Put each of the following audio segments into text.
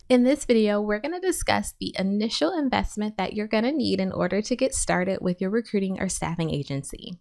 In this video, we're going to discuss the initial investment that you're going to need in order to get started with your recruiting or staffing agency.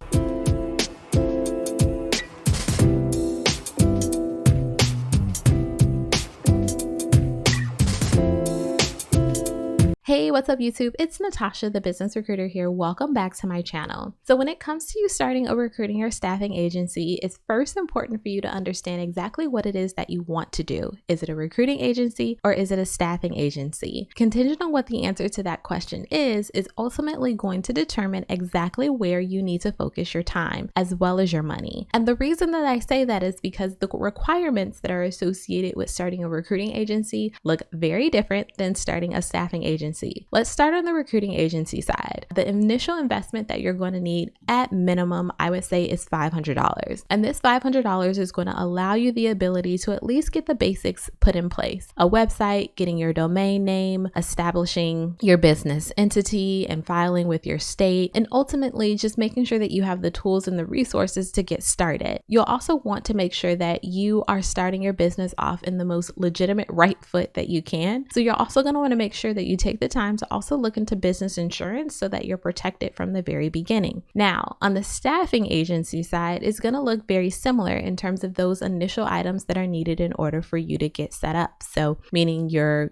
Hey, what's up YouTube? It's Natasha, the business recruiter here. Welcome back to my channel. So when it comes to you starting a recruiting or staffing agency, it's first important for you to understand exactly what it is that you want to do. Is it a recruiting agency or is it a staffing agency? Contingent on what the answer to that question is ultimately going to determine exactly where you need to focus your time as well as your money. And the reason that I say that is because the requirements that are associated with starting a recruiting agency look very different than starting a staffing agency. Let's start on the recruiting agency side. The initial investment that you're going to need at minimum, I would say, is $500. And this $500 is going to allow you the ability to at least get the basics put in place. A website, getting your domain name, establishing your business entity and filing with your state, and ultimately just making sure that you have the tools and the resources to get started. You'll also want to make sure that you are starting your business off in the most legitimate right foot that you can. So you're also going to want to make sure that you take the time to also look into business insurance so that you're protected from the very beginning. Now, on the staffing agency side, it's going to look very similar in terms of those initial items that are needed in order for you to get set up. So meaning your,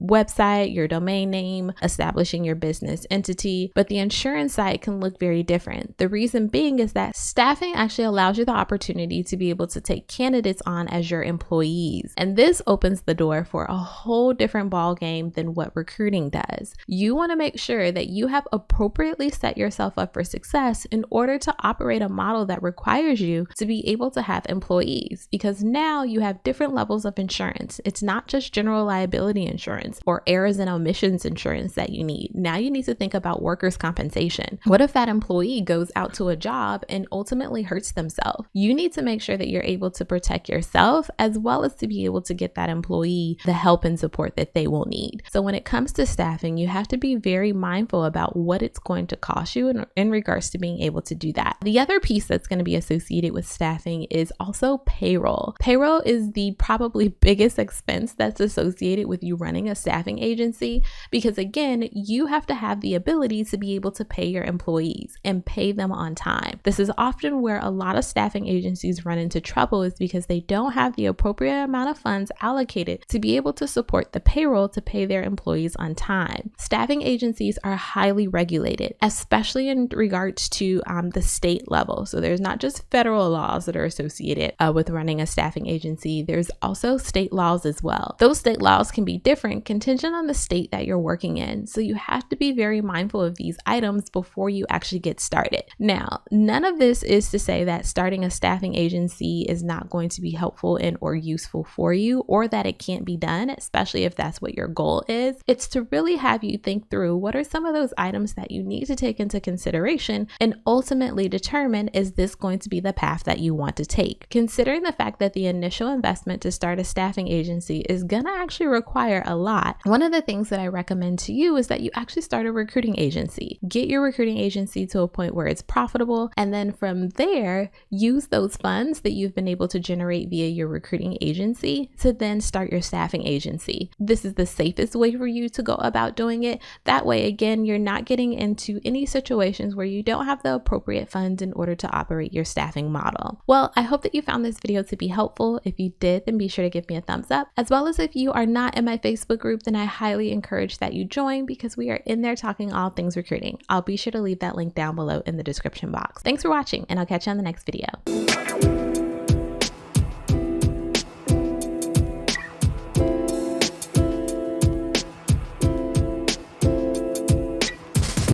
website, your domain name, establishing your business entity, but the insurance side can look very different. The reason being is that staffing actually allows you the opportunity to be able to take candidates on as your employees. And this opens the door for a whole different ball game than what recruiting does. You want to make sure that you have appropriately set yourself up for success in order to operate a model that requires you to be able to have employees, because now you have different levels of insurance. It's not just general liability insurance or errors and omissions insurance that you need. Now you need to think about workers' compensation. What if that employee goes out to a job and ultimately hurts themselves? You need to make sure that you're able to protect yourself as well as to be able to get that employee the help and support that they will need. So when it comes to staffing, you have to be very mindful about what it's going to cost you in regards to being able to do that. The other piece that's going to be associated with staffing is also payroll. Payroll is the probably biggest expense that's associated with you running a staffing agency, because again, you have to have the ability to be able to pay your employees and pay them on time. This is often where a lot of staffing agencies run into trouble, is because they don't have the appropriate amount of funds allocated to be able to support the payroll to pay their employees on time. Staffing agencies are highly regulated, especially in regards to the state level. So there's not just federal laws that are associated with running a staffing agency. There's also state laws as well. Those state laws can be different contingent on the state that you're working in. So you have to be very mindful of these items before you actually get started. Now, none of this is to say that starting a staffing agency is not going to be helpful and or useful for you, or that it can't be done, especially if that's what your goal is. It's to really have you think through what are some of those items that you need to take into consideration and ultimately determine, is this going to be the path that you want to take? Considering the fact that the initial investment to start a staffing agency is going to actually require a lot, one of the things that I recommend to you is that you actually start a recruiting agency. Get your recruiting agency to a point where it's profitable, and then from there, use those funds that you've been able to generate via your recruiting agency to then start your staffing agency. This is the safest way for you to go about doing it. That way, again, you're not getting into any situations where you don't have the appropriate funds in order to operate your staffing model. Well, I hope that you found this video to be helpful. If you did, then be sure to give me a thumbs up. As well as if you are not in my Facebook group, then I highly encourage that you join, because we are in there talking all things recruiting. I'll be sure to leave that link down below in the description box. Thanks for watching, and I'll catch you on the next video.